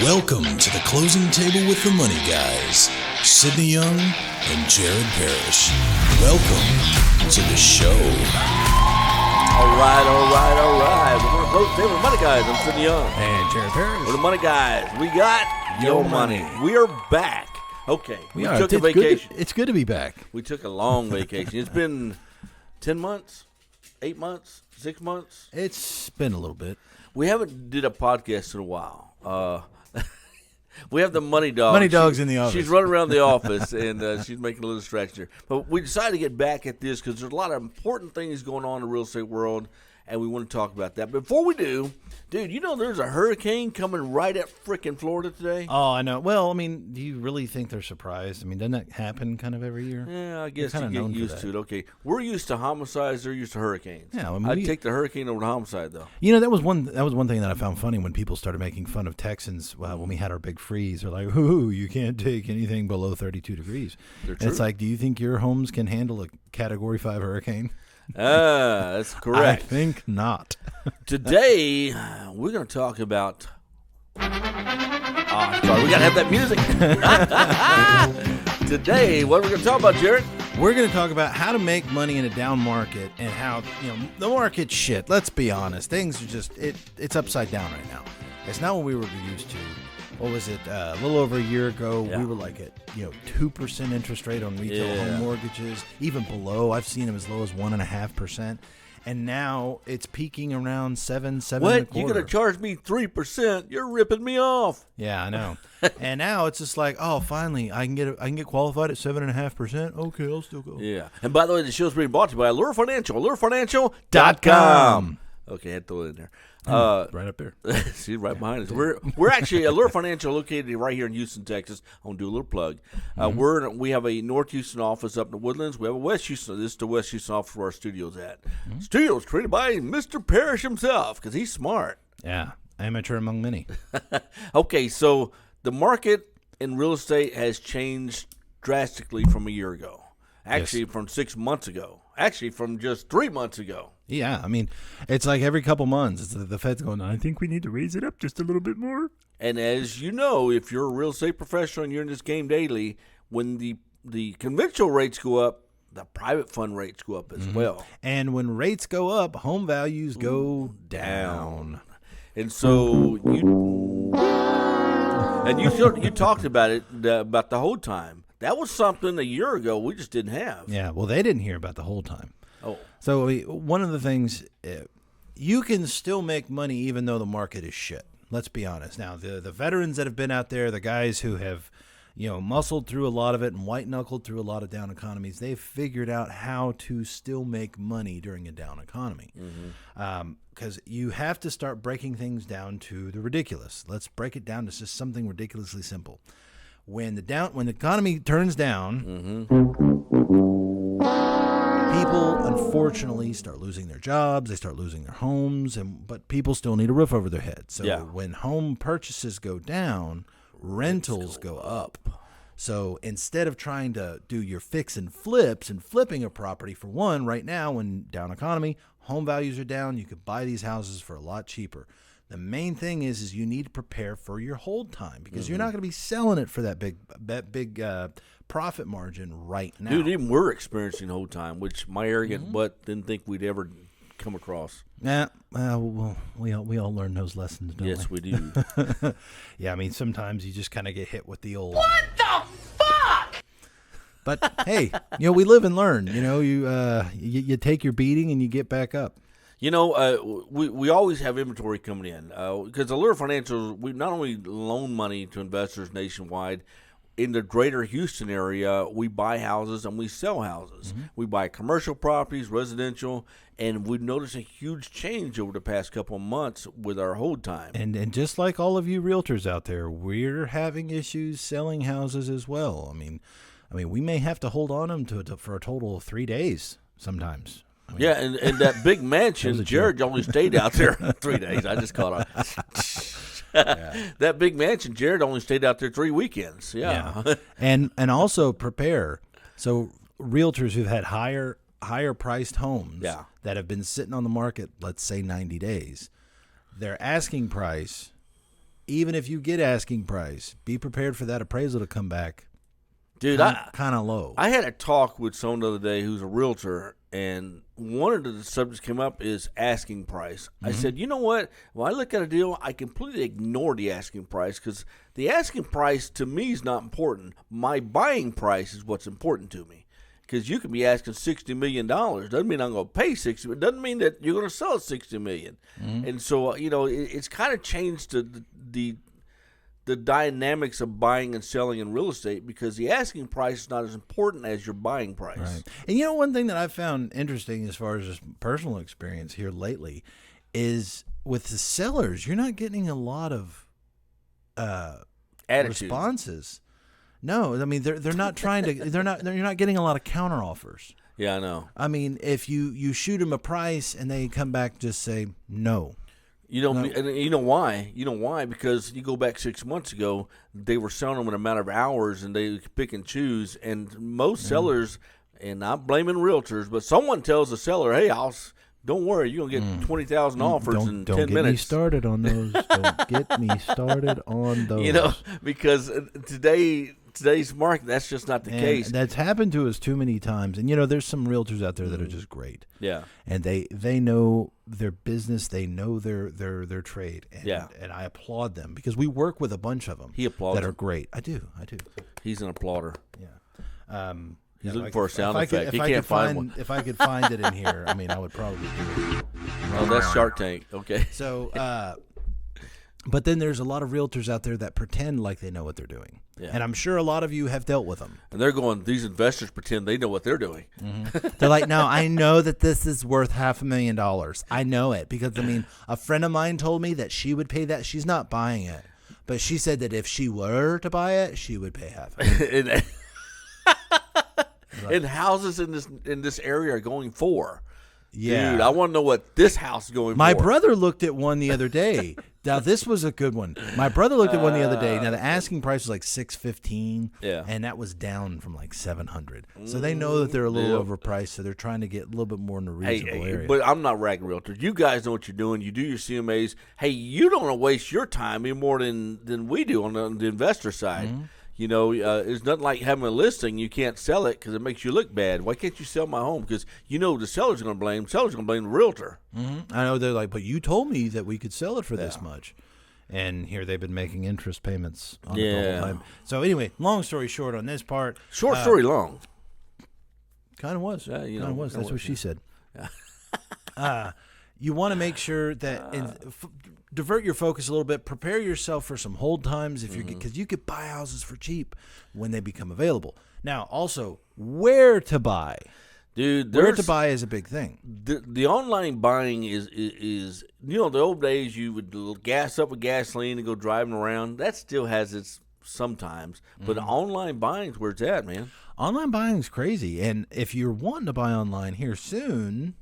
Welcome to the closing table with the money guys, Sidney Young and Jared Parrish. Welcome to the show. All right. We're going to close the table with the money guys. I'm Sidney Young. And Jared Parrish. We're the money guys. We got your money. We are back. Okay. We took a vacation. It's good to be back. We took a long vacation. It's been 10 months, 8 months, 6 months. It's been a little bit. We haven't did a podcast in a while. We have the money dog. Money dog's in the office. She's running around the office, and she's making a little distraction here. But we decided to get back at this because there's a lot of important things going on in the real estate world, and we want to talk about that. Before we do, dude, you know there's a hurricane coming right at frickin' Florida today? Oh, I know. Well, I mean, do you really think they're surprised? I mean, doesn't that happen kind of every year? Yeah, I guess you get used to it. Okay, we're used to homicides. They're used to hurricanes. Yeah, I mean, I'd take the hurricane over the homicide, though. You know, that was one thing that I found funny when people started making fun of Texans when we had our big freeze. They're like, "Ooh, you can't take anything below 32 degrees." They're And it's like, do you think your homes can handle a Category 5 hurricane? That's correct. I think not. Today, we're going to talk about... sorry, we got to have that music. Today, what are we going to talk about, Jared? We're going to talk about how to make money in a down market and how, the market's shit. Let's be honest. Things are just, it's upside down right now. It's not what we were used to. What was it? A little over a year ago, we were like at 2% interest rate on retail home mortgages, even below. I've seen them as low as 1.5%, and now it's peaking around 7. What? You're gonna charge me 3%? You're ripping me off. Yeah, I know. And now it's just like, oh, finally, I can get qualified at 7.5%. Okay, I'll still go. Yeah. And by the way, the show's being brought to you by Allure Financial. AllureFinancial.com. Okay, I had to throw it in there. Right up there. See, right behind us. We're actually Allure Financial, located right here in Houston, Texas. I want to do a little plug. We have a North Houston office up in the Woodlands. We have a West Houston. This is the West Houston office where our studio's at. Studio's created by Mr. Parrish himself because he's smart. Yeah, amateur among many. Okay, so the market in real estate has changed drastically from a year ago. Actually, from 6 months ago. Actually, from just 3 months ago. Yeah, I mean, it's like every couple months, it's the Fed's going, I think we need to raise it up just a little bit more. And as you know, if you're a real estate professional and you're in this game daily, when the conventional rates go up, the private fund rates go up as well. And when rates go up, home values go down. And so you talked about it about the whole time. That was something a year ago we just didn't have. Yeah, well, they didn't hear about the whole time. Oh. So one of the things, you can still make money even though the market is shit. Let's be honest. Now, the veterans that have been out there, the guys who have, muscled through a lot of it and white-knuckled through a lot of down economies, they've figured out how to still make money during a down economy. Because you have to start breaking things down to the ridiculous. Let's break it down to just something ridiculously simple. When the economy turns down, people unfortunately start losing their jobs, they start losing their homes, but people still need a roof over their head. So when home purchases go down, rentals go up. So instead of trying to do your fix and flips and flipping a property for one, right now when down economy, home values are down, you could buy these houses for a lot cheaper. The main thing is you need to prepare for your hold time because you're not going to be selling it for that big profit margin right now. Dude, even we're experiencing hold time, which my arrogant butt didn't think we'd ever come across. Yeah, well, we all learn those lessons, don't we? Yes, we do. Yeah, I mean, sometimes you just kind of get hit with the old... What the fuck? But, hey, we live and learn. You take your beating and you get back up. We always have inventory coming in because Allure Financial, we not only loan money to investors nationwide. In the greater Houston area, we buy houses and we sell houses. We buy commercial properties, residential, and we've noticed a huge change over the past couple of months with our hold time. And just like all of you realtors out there, we're having issues selling houses as well. I mean, we may have to hold on them for a total of 3 days sometimes. Yeah, and that big mansion, Jared only stayed out there 3 days. I just caught on. That big mansion, Jared only stayed out there 3 weekends. Yeah. And also prepare. So realtors who've had higher priced homes that have been sitting on the market, let's say 90 days, their asking price even if you get asking price, be prepared for that appraisal to come back. Dude, kind of low. I had a talk with someone the other day who's a realtor, and one of the subjects came up is asking price. I said, you know what? When I look at a deal, I completely ignore the asking price because the asking price to me is not important. My buying price is what's important to me. Because you could be asking $60 million. Doesn't mean I'm going to pay $60 million. Doesn't mean that you're going to sell $60 million. And so, it's kind of changed the dynamics of buying and selling in real estate because the asking price is not as important as your buying price. Right. And one thing that I've found interesting as far as just personal experience here lately is with the sellers, you're not getting a lot of Attitude. responses. No, I mean they're not trying to. You're not getting a lot of counter offers. Yeah, I know. I mean, if you shoot them a price and they come back just say no. And you know why? You know why? Because you go back 6 months ago, they were selling them in a matter of hours, and they pick and choose. And most sellers, and not blaming realtors, but someone tells the seller, "Hey, don't worry, you're gonna get 20,000 offers in 10 minutes." Don't get me started on those. Don't get me started on those. Because today's market, that's just not the case. That's happened to us too many times. And there's some realtors out there that are just great. Yeah. And they know their business, they know their trade. And I applaud them because we work with a bunch of them. He applauds that are great. I do. He's an applauder. Yeah. He's looking for a sound effect. He can't find one. If I could find it in here, I would probably do it. Oh, that's Shark Tank. Okay. So, but then there's a lot of realtors out there that pretend like they know what they're doing. Yeah. And I'm sure a lot of you have dealt with them. And they're going, these investors pretend they know what they're doing. They're like, no, I know that this is worth $500,000. I know it because, a friend of mine told me that she would pay that. She's not buying it. But she said that if she were to buy it, she would pay half of it. And houses in this area are going for. Yeah. Dude, I want to know what this house is going My for. My brother looked at one the other day. Now, this was a good one. My brother looked at one the other day. Now, the asking price was like $615. Yeah. And that was down from like $700. So they know that they're a little overpriced, so they're trying to get a little bit more in the reasonable area. But I'm not ragging realtors. You guys know what you're doing. You do your CMAs. Hey, you don't want to waste your time any more than we do on the investor side. It's nothing like having a listing. You can't sell it because it makes you look bad. Why can't you sell my home? Because the seller's going to blame. Seller's going to blame the realtor. I know they're like, but you told me that we could sell it for this much. And here they've been making interest payments on it the whole time. So anyway, long story short on this part. Short story long. Kind of was. Yeah, kind of was. That's what she said. You want to make sure that divert your focus a little bit. Prepare yourself for some hold times because you could buy houses for cheap when they become available. Now, also, where to buy. Dude, where to buy is a big thing. The online buying is the old days you would gas up with gasoline and go driving around. That still has its sometimes, but online buying is where it's at, man. Online buying is crazy, and if you're wanting to buy online here soon,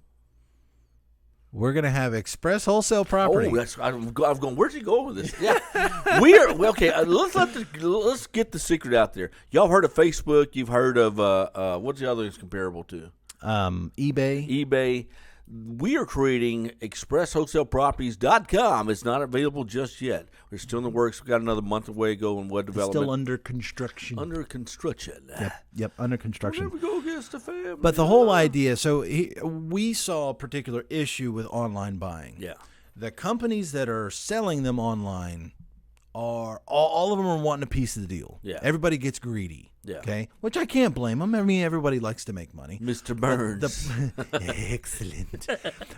we're gonna have Express Wholesale Property. Oh, I'm going. Where's he going with this? Yeah, we are. Okay, let's get the secret out there. Y'all heard of Facebook? You've heard of what's the other thing comparable to? eBay. We are creating ExpressWholesaleProperties.com. It's not available just yet. We're still in the works. We've got another month away to go in web development. Still under construction. Yep, under construction. Where we go against the family. But the whole idea, so we saw a particular issue with online buying. Yeah. The companies that are selling them online are, all of them are wanting a piece of the deal. Yeah. Everybody gets greedy. Yeah. Okay. Which I can't blame them. I mean, everybody likes to make money. Mr. Burns. Excellent.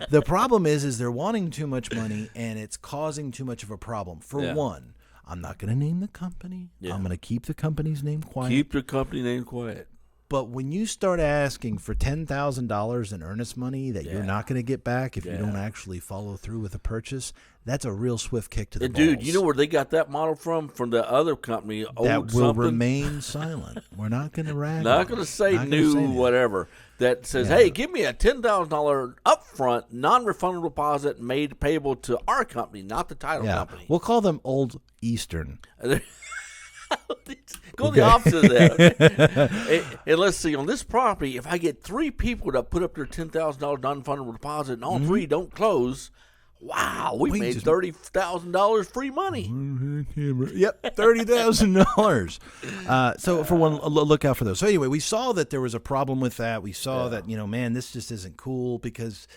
The problem is they're wanting too much money, and it's causing too much of a problem. For one, I'm not going to name the company. Yeah. I'm going to keep the company's name quiet. Keep the company name quiet. But when you start asking for $10,000 in earnest money that you're not going to get back if you don't actually follow through with a purchase, that's a real swift kick to the balls. Dude, you know where they got that model from? From the other company. That will remain silent. We're not going to rag. Not going to say whatever. That says, hey, give me a $10,000 upfront, non-refundable deposit made payable to our company, not the title company. We'll call them Old Eastern. Go the opposite of that. And let's see, on this property, if I get 3 people that put up their $10,000 non-refundable deposit and all 3 don't close, Wow, we made just- $30,000 free money. Yep, $30,000. So for one, look out for those. So anyway, we saw that there was a problem with that. We saw that man, this just isn't cool because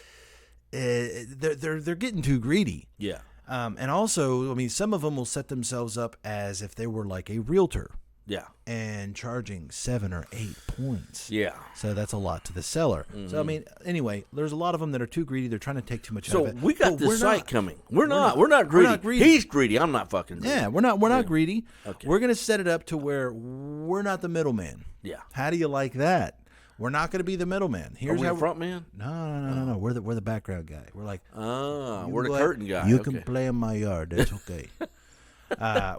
they're getting too greedy. Yeah. And also, I mean, some of them will set themselves up as if they were like a realtor. Yeah. And charging 7 or 8 points. Yeah. So that's a lot to the seller. So I mean, anyway, there's a lot of them that are too greedy. They're trying to take too much out of it. So we got But this site not. coming. We're not greedy. He's greedy. I'm not fucking greedy. Yeah, we're not greedy. Okay. We're going to set it up to where we're not the middleman. Yeah. How do you like that? We're not going to be the middleman. Are Here's we how the front man? No. We're the background guy. We're like, We're the what? curtain guy. You Okay. can play in my yard. That's okay.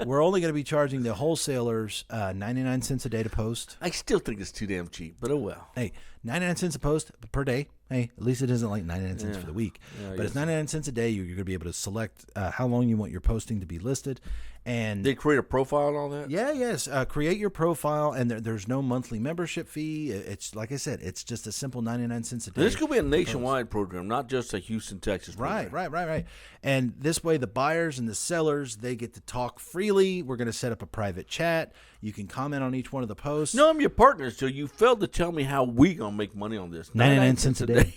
We're only going to be charging the wholesalers 99 cents a day to post. I still think it's too damn cheap, but oh well. Hey, 99 cents a post per day. Hey, at least it isn't like 99 cents for the week. Yeah, I but it's guess. 99 cents a day. You're going to be able to select how long you want your posting to be listed. And They create a profile and all that? yes. Create your profile, and there's no monthly membership fee. It's like I said, it's just a simple 99 cents a day. This could be a nationwide program, not just a Houston, Texas program. Right. And this way, the buyers and the sellers, they get to talk freely. We're going to set up a private chat. You can comment on each one of the posts. No, I'm your partner, so you failed to tell me how we going to make money on this. 99 cents a day.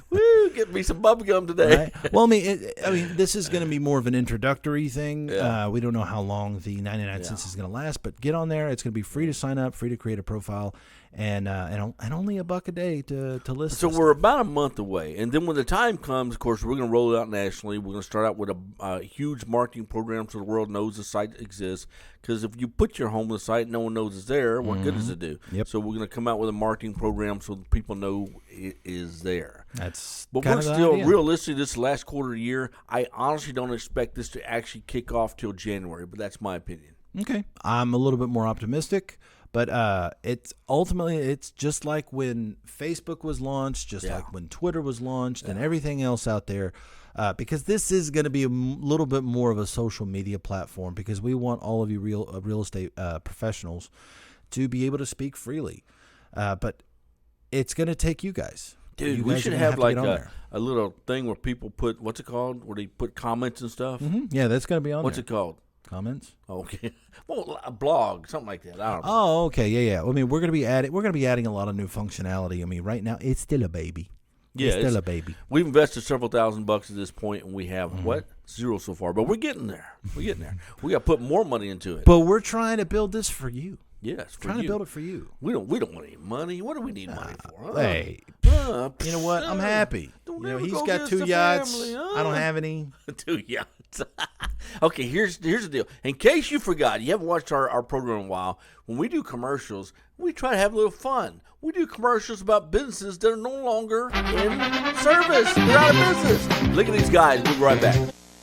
Woo, get me some bubble gum today. Right. Well, I mean, this is going to be more of an introductory thing. Yeah. We don't know how long the 99 cents is going to last, but get on there. It's going to be free to sign up, free to create a profile, and only $1 a day to list. So this we're stuff. about a month away, and then when the time comes, of course, we're going to roll it out nationally. We're going to start out with a huge marketing program so the world knows the site exists. Because if you put your home on the site, no one knows it's there. What good does it do? Yep. So we're going to come out with a marketing program so that people know it is there. That's But kind we're of the still idea. realistic. This last quarter of the year, I honestly don't expect this to actually kick off till January. But that's my opinion. Okay, I'm a little bit more optimistic, but it's just like when Facebook was launched, just Yeah. like when Twitter was launched, and everything else out there. Because this is going to be a little bit more of a social media platform, because we want all of you real estate professionals to be able to speak freely. But it's going to take you guys. Dude, You we guys are should gonna have to like get on there. a little thing where people put, what's it called? Where they put comments and stuff. Yeah, that's going to be on What's there. it called? Comments? Okay. Well, a blog, something like that. I don't know. Oh, okay, yeah. I mean, we're going to be adding a lot of new functionality. I mean, right now it's still a baby. Yeah, it's still a baby. We've invested several $1,000s at this point, and we have what? Zero so far. But we're getting there. We got to put more money into it. But we're trying to build this for you. Yes, for Trying you. to build it for you. We don't want any money. What do we need money for? Hey, you know what? I'm happy. Don't You know, ever he's go got against 2 the yachts. family, huh? I don't have any. 2 yachts. Okay, here's the deal. In case you forgot, you haven't watched our program in a while, when we do commercials, we try to have a little fun. We do commercials about businesses that are no longer in service. They're out of business. Look at these guys. We'll be right back.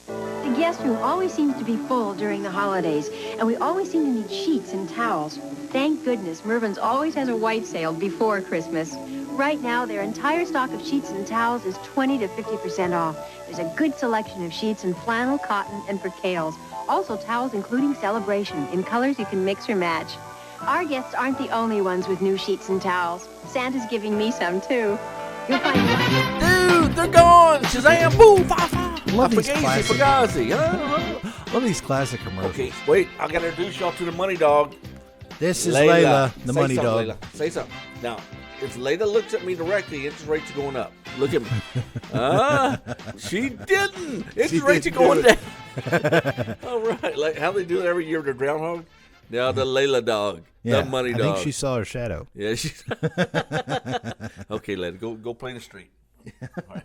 The guest room always seems to be full during the holidays, and we always seem to need sheets and towels. Thank goodness Mervyn's always has a white sale before Christmas. Right now, their entire stock of sheets and towels is 20 to 50% off. There's a good selection of sheets in flannel, cotton, and percales. Also towels including Celebration in colors you can mix or match. Our guests aren't the only ones with new sheets and towels. Santa's giving me some, too. You'll find Dude, they're gone. Shazam, boom, fa, fa. Love these Fugazi, classic- Fugazi. Huh? Love these classic commercials. Okay, wait. I got to introduce y'all to the money dog. This is Layla, the Say money something, dog. Layla. Say something. Now, if Layla looks at me directly, interest rates are going up. Look at me. She didn't. Interest rates are didn't going do down. All right. Like how they do it every year with the groundhog? Now the Layla dog. Yeah, The money I dog. think she saw her shadow. Yeah, she's okay. Layla, go play in the street. All right.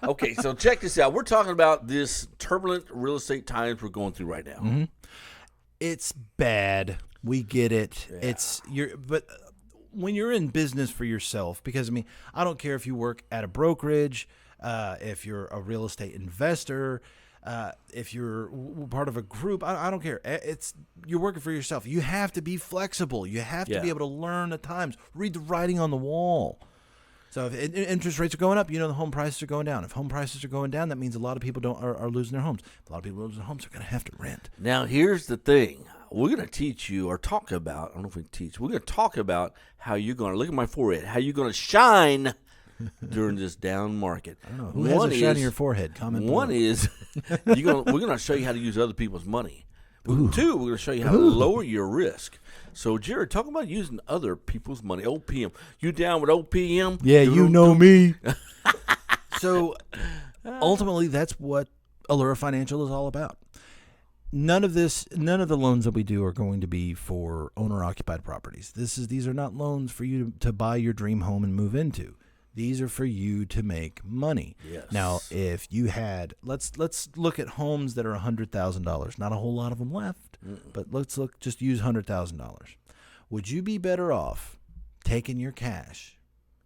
Okay, so check this out. We're talking about this turbulent real estate times we're going through right now. It's bad. We get it. But when you're in business for yourself, because I mean, I don't care if you work at a brokerage, if you're a real estate investor, if you're part of a group, I don't care. You're working for yourself. You have to be flexible. You have to be able to learn the times, read the writing on the wall. So if interest rates are going up, the home prices are going down. If home prices are going down, that means a lot of people are losing their homes. If a lot of people losing their homes, they're going to have to rent. Now, here's the thing. We're going to teach you or talk about, I don't know if we teach, we're going to talk about how you're going to, look at my forehead, how you're going to shine during this down market. I don't know. Who has a shine on your forehead? Comment One below. is we're going to show you how to use other people's money. Two, we're going to show you how to lower your risk. So, Jared, talk about using other people's money. OPM. You down with OPM? Yeah, you know me. So, ultimately, that's what Allura Financial is all about. None of the loans that we do are going to be for owner-occupied properties. These are not loans for you to buy your dream home and move into. These are for you to make money. Yes. Now, if you had, let's look at homes that are $100,000. Not a whole lot of them left, but just use $100,000. Would you be better off taking your cash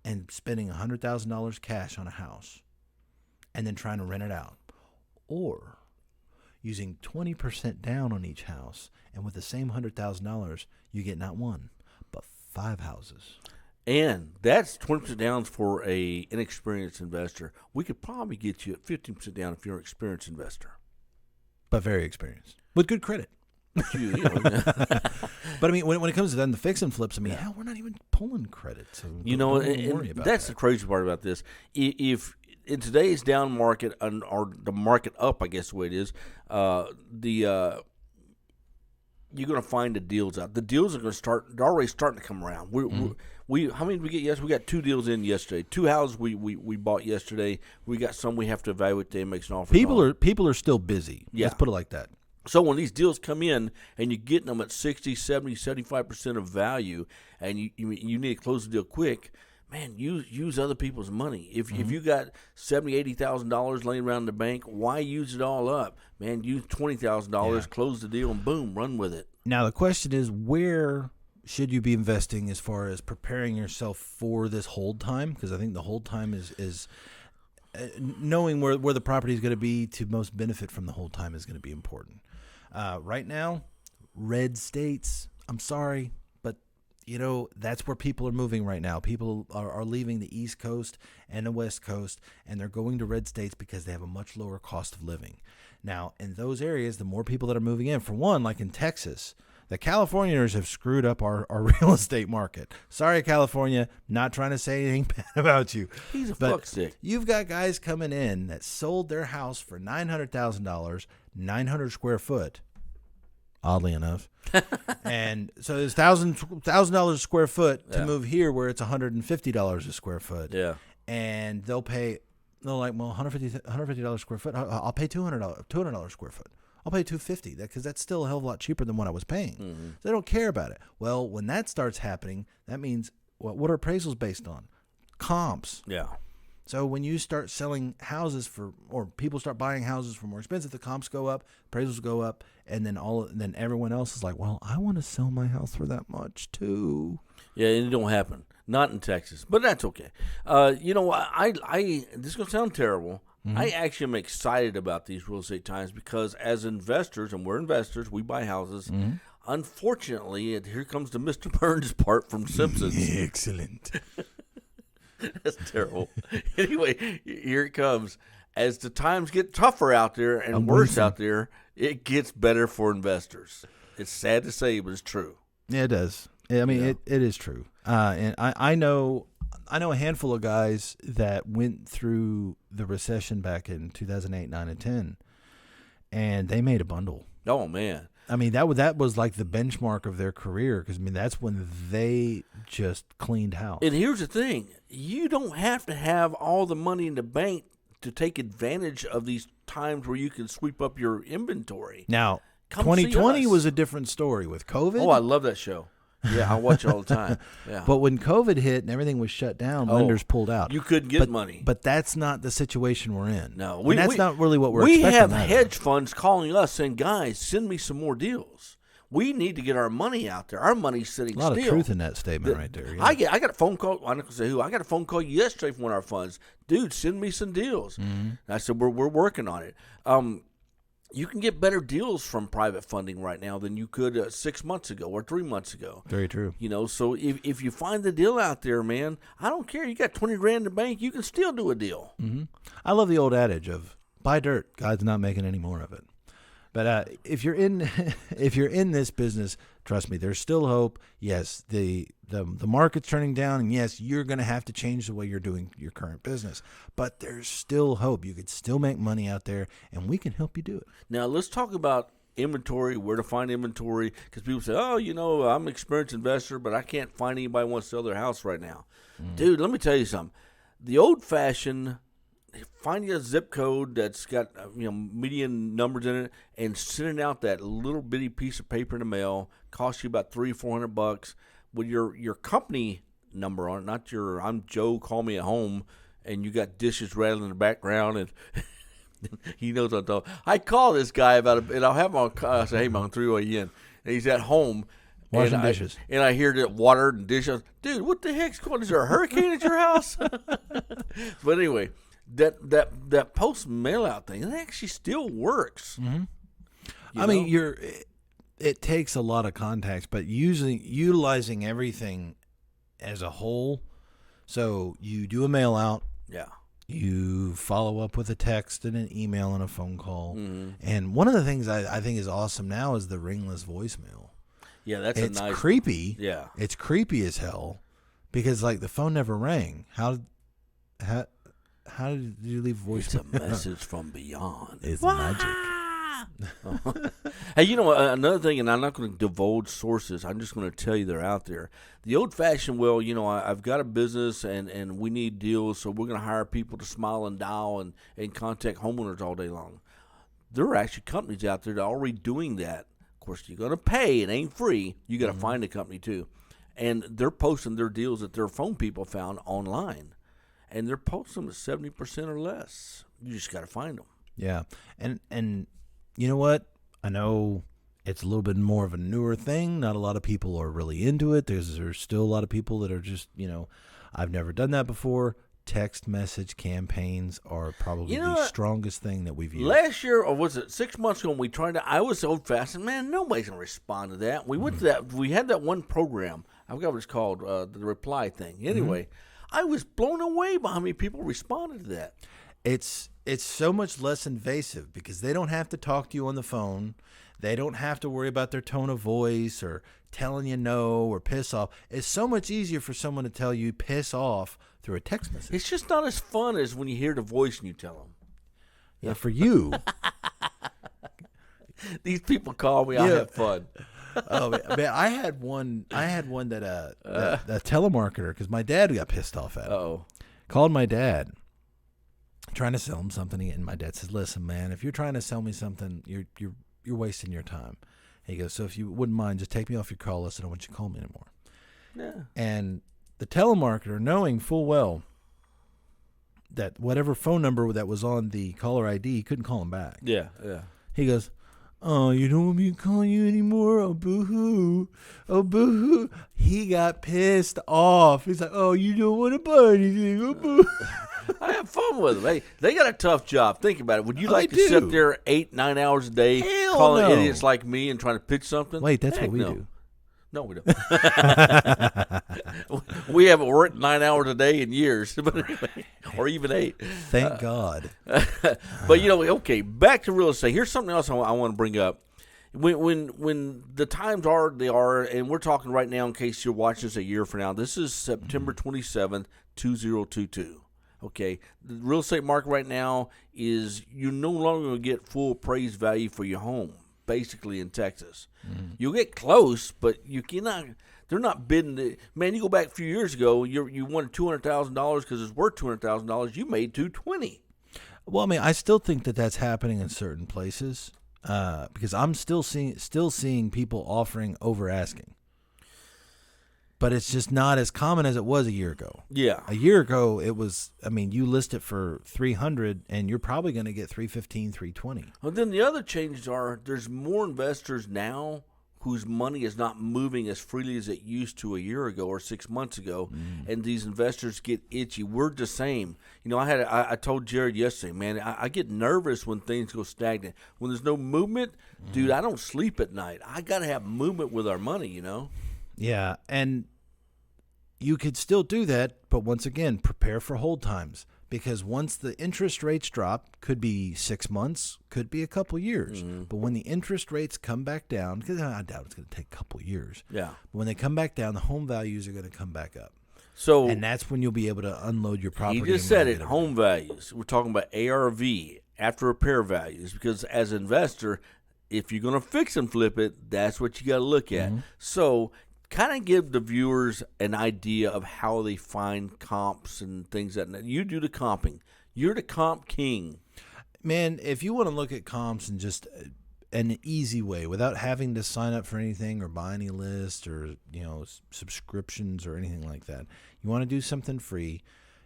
and spending $100,000 cash on a house and then trying to rent it out, or using 20% down on each house, and with the same $100,000, you get not one, but 5 houses? And that's 20% down for a inexperienced investor. We could probably get you at 15% down if you're an experienced investor. But very experienced. With good credit. But I mean, when it comes to then the fix and flips, I mean, hell, we're not even pulling credit. So don't worry about that's that. the crazy part about this. If in today's down market, or the market up, I guess the way it is, you're going to find the deals out. The deals are going to start. They're already starting to come around. We how many did we get yesterday? We got 2 deals in yesterday. 2 houses we bought yesterday. We got some we have to evaluate today and make an offer. People are still busy. Yeah. Let's put it like that. So when these deals come in and you're getting them at 60, 70, 75% of value, and you need to close the deal quick, man, use other people's money. If you got $70,000, $80,000 laying around in the bank, why use it all up? Man, use $20,000, close the deal, and boom, run with it. Now the question is, where should you be investing as far as preparing yourself for this hold time? Because I think the hold time is knowing where the property is going to be to most benefit from the hold time is going to be important. Right now, red states, I'm sorry, but that's where people are moving right now. People are leaving the East Coast and the West Coast, and they're going to red states because they have a much lower cost of living. Now, in those areas, the more people that are moving in, for one, like in Texas, the Californians have screwed up our real estate market. Sorry, California, not trying to say anything bad about you. He's a fuckstick. You've got guys coming in that sold their house for $900,000, 900 square foot, oddly enough. And so it's $1,000 a square foot to move here where it's $150 a square foot. Yeah. And they're like, well, $150 a square foot. I'll pay $200 a square foot. I'll pay $250 because that's still a hell of a lot cheaper than what I was paying. Mm-hmm. So they don't care about it. Well, when that starts happening, that means what are appraisals based on? Comps. Yeah. So when you start selling houses or people start buying houses for more expensive, the comps go up, appraisals go up, and then everyone else is like, well, I want to sell my house for that much too. Yeah, it don't happen. Not in Texas, but that's okay. I this is gonna sound terrible. Mm-hmm. I actually am excited about these real estate times because as investors, and we're investors, we buy houses. Mm-hmm. Unfortunately, here comes the Mr. Burns part from Simpsons. Excellent. That's terrible. Anyway, here it comes. As the times get tougher out there and worse out there, it gets better for investors. It's sad to say, but it's true. Yeah, it does. I mean, it is true. And I know a handful of guys that went through the recession back in 2008, 9, and 10, and they made a bundle. Oh, man. I mean, that was like the benchmark of their career because, I mean, that's when they just cleaned house. And here's the thing. You don't have to have all the money in the bank to take advantage of these times where you can sweep up your inventory. Now, 2020 was a different story with COVID. Oh, I love that show. Yeah, I watch it all the time. Yeah. But when COVID hit and everything was shut down, lenders pulled out. You couldn't get money. But that's not the situation we're in. No. That's not really what we're expecting. We have hedge funds calling us saying, guys, send me some more deals. We need to get our money out there. Our money's sitting still. A lot of truth in that statement right there. Yeah. I got a phone call. I'm not going to say who. I got a phone call yesterday from one of our funds. Dude, send me some deals. Mm-hmm. And I said, we're working on it. You can get better deals from private funding right now than you could 6 months ago or 3 months ago. Very true. So if you find the deal out there, man, I don't care. You got $20,000 in the bank, you can still do a deal. Mm-hmm. I love the old adage of buy dirt. God's not making any more of it. But if you're in this business, trust me, there's still hope. Yes, the market's turning down, and yes, you're going to have to change the way you're doing your current business. But there's still hope. You could still make money out there, and we can help you do it. Now let's talk about inventory, where to find inventory, because people say, oh, I'm an experienced investor, but I can't find anybody who wants to sell their house right now. Dude, let me tell you something. The old-fashioned, finding a zip code that's got median numbers in it and sending out that little bitty piece of paper in the mail costs you about $300-400 with your company number on it, not your I'm Joe, call me at home, and you got dishes rattling in the background and he knows what I'm talking. I call this guy about it, and I'll have him on. I say, hey, man, 3 in, and he's at home washing dishes, and I hear that water and dishes. Dude, what the heck's going on? Is there a hurricane at your house? But anyway, that post mail out thing, it actually still works. Mm-hmm. I mean, it takes a lot of contacts, but utilizing everything as a whole. So you do a mail out. Yeah. You follow up with a text and an email and a phone call. Mm-hmm. And one of the things I think is awesome now is the ringless voicemail. Yeah, it's nice. It's creepy. One. Yeah. It's creepy as hell because, like, the phone never rang. How did you leave a voicemail? It's a message from beyond. It's magic. Hey, another thing, and I'm not going to divulge sources. I'm just going to tell you they're out there. The old-fashioned, I've got a business and we need deals, so we're going to hire people to smile and dial and contact homeowners all day long. There are actually companies out there that are already doing that. Of course, you're going to pay. It ain't free. You got to find a company, too. And they're posting their deals that their phone people found online. And they're posting them at 70% or less. You just got to find them. Yeah. And you know what? I know it's a little bit more of a newer thing. Not a lot of people are really into it. There's still a lot of people that are just, I've never done that before. Text message campaigns are probably the strongest thing that we've used. Last year, or was it 6 months ago, when I was old-fashioned. Man, nobody's going to respond to that. We went to that. We had that one program. I forgot what it's called, the reply thing. Anyway, I was blown away by how many people responded to that. It's so much less invasive because they don't have to talk to you on the phone. They don't have to worry about their tone of voice or telling you no or piss off. It's so much easier for someone to tell you piss off through a text message. It's just not as fun as when you hear the voice and you tell them. Yeah, for you. These people call me. I have fun. Oh man, I had one that a telemarketer, because my dad got pissed off at him. Called my dad, trying to sell him something, and my dad says, "Listen, man, if you're trying to sell me something, you're wasting your time." He goes, "So if you wouldn't mind, just take me off your call list. I don't want you to call me anymore." Yeah. And the telemarketer, knowing full well that whatever phone number that was on the caller ID, he couldn't call him back. Yeah. He goes, "Oh, you don't want me to call you anymore? Oh, boo-hoo. Oh, boo-hoo." He got pissed off. He's like, "Oh, you don't want to buy anything. Oh, boo." I have fun with them. They got a tough job. Think about it. Would you like to sit there 8-9 hours a day calling idiots like me and trying to pitch something? Wait, that's what we do. No, we don't. We haven't worked 9 hours a day in years, or even 8. Thank God. But okay, back to real estate. Here's something else I want to bring up. When the times are they are, and we're talking right now in case you're watching this a year from now. This is September 27th, 2022. Okay, the real estate market right now is you're no longer going to get full appraised value for your home, basically in Texas. You'll get close, but you cannot. They're not bidding. Man, you go back a few years ago, you wanted $200,000 because it's worth $200,000. You made $220,000. Well, I mean, I still think that that's happening in certain places because I'm still seeing people offering over asking. But it's just not as common as it was a year ago. Yeah. A year ago, it was, you list it for $300,000 and you're probably going to get $315,000, $320,000. Well, then the other changes are there's more investors now whose money is not moving as freely as it used to a year ago or 6 months ago, and these investors get itchy. We're the same. I told Jared yesterday, man, I get nervous when things go stagnant. When there's no movement, dude, I don't sleep at night. I got to have movement with our money, Yeah, and you could still do that, but once again, prepare for hold times. Because once the interest rates drop, could be 6 months, could be a couple years. But when the interest rates come back down, because I doubt it's going to take a couple years. Yeah. But when they come back down, the home values are going to come back up. So, and that's when you'll be able to unload your property. You just said it, home values. We're talking about ARV, after repair values, because as an investor, if you're going to fix and flip it, that's what you got to look at. So kind of give the viewers an idea of how they find comps and things like that. You do the comping. You're the comp king. Man, if you want to look at comps in just an easy way without having to sign up for anything or buy any list or, subscriptions or anything like that, you want to do something free,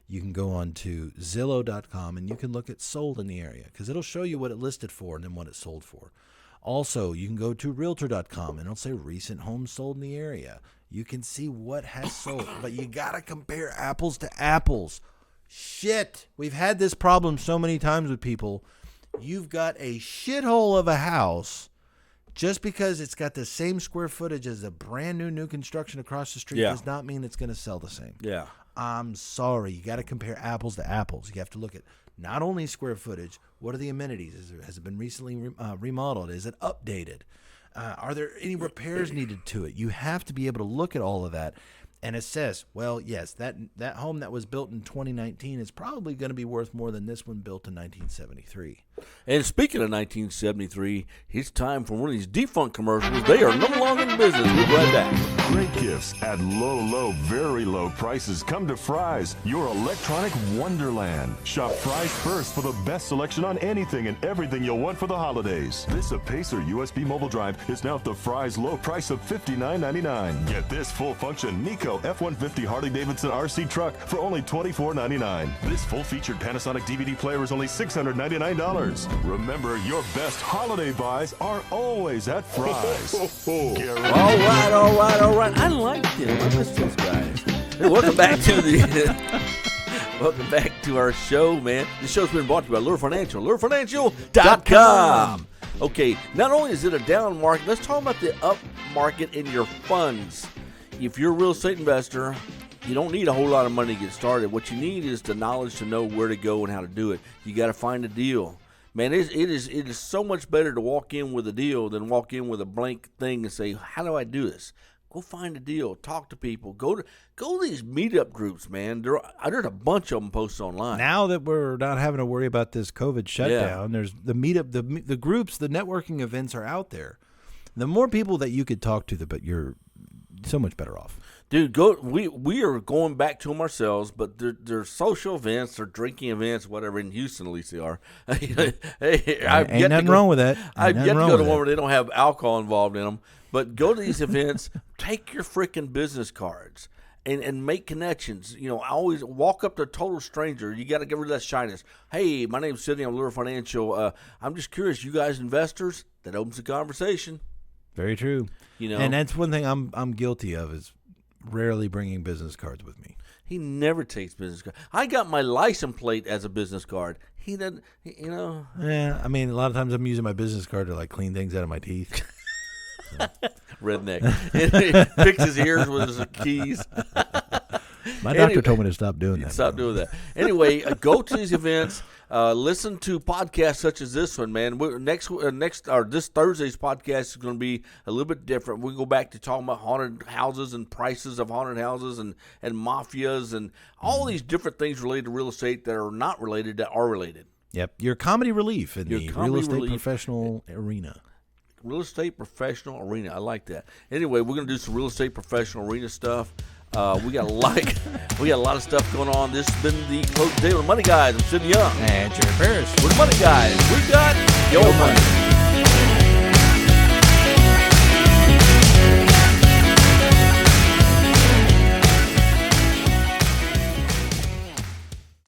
you can go on to Zillow.com and you can look at sold in the area because it'll show you what it listed for and then what it sold for. Also, you can go to Realtor.com and it'll say recent homes sold in the area. You can see what has sold, but you got to compare apples to apples. Shit, we've had this problem so many times with people. You've got a shithole of a house just because it's got the same square footage as a brand new construction across the street does not mean it's going to sell the same. Yeah. I'm sorry. You got to compare apples to apples. You have to look at not only square footage, what are the amenities? Has it been recently remodeled? Is it updated? Are there any repairs needed to it? You have to be able to look at all of that and assess, well, yes, that home that was built in 2019 is probably going to be worth more than this one built in 1973. And speaking of 1973, it's time for one of these defunct commercials. They are no longer in business. We'll be right back. Great gifts at low, very low prices. Come to Fry's, your electronic wonderland. Shop Fry's first for the best selection on anything and everything you'll want for the holidays. This Pacer USB mobile drive is now at the Fry's low price of $59.99. Get this full function Nico F-150 Harley-Davidson RC truck for only $24.99. This full-featured Panasonic DVD player is only $699. Remember, your best holiday buys are always at Fry's. All right. I like them. I miss those guys. Hey, welcome back to our show, man. This show's been brought to you by Lure Financial, LureFinancial.com. Okay, not only is it a down market, let's talk about the up market in your funds. If you're a real estate investor, you don't need a whole lot of money to get started. What you need is the knowledge to know where to go and how to do it. You got to find a deal. Man, it is so much better to walk in with a deal than walk in with a blank thing and say, how do I do this? Go find a deal. Talk to people. Go to these meetup groups, man. There's a bunch of them posted online. Now that we're not having to worry about this COVID shutdown, there's the meetup, the groups, the networking events are out there. The more people that you could talk to, but you're so much better off. Dude, we are going back to them ourselves, but they're social events, they're drinking events, whatever. In Houston, at least they are. Hey, ain't nothing wrong with that. I've yet to go to one where they don't have alcohol involved in them. But go to these events, take your freaking business cards and make connections. I always walk up to a total stranger. You got to get rid of that shyness. Hey, my name's Sidney. I'm Lure Financial. I'm just curious, you guys investors? That opens the conversation. Very true. And that's one thing I'm guilty of is rarely bringing business cards with me. He never takes business cards. I got my license plate as a business card. He doesn't, Yeah, I mean, a lot of times I'm using my business card to clean things out of my teeth. Redneck. He fix his ears with his keys. My doctor told me to stop doing that. Stop doing that. Anyway, go to these events. Listen to podcasts such as this one, man. This Thursday's podcast is going to be a little bit different. We go back to talking about haunted houses and prices of haunted houses and mafias and all these different things related to real estate that are not related that are related. Yep, your comedy relief in the real estate professional arena. Real estate professional arena. I like that. Anyway, we're going to do some real estate professional arena stuff. We got a lot of stuff going on. This has been the Closing Table with Money Guys. I'm Sidney Young. And Jared Parrish. We're the Money Guys. We got your money.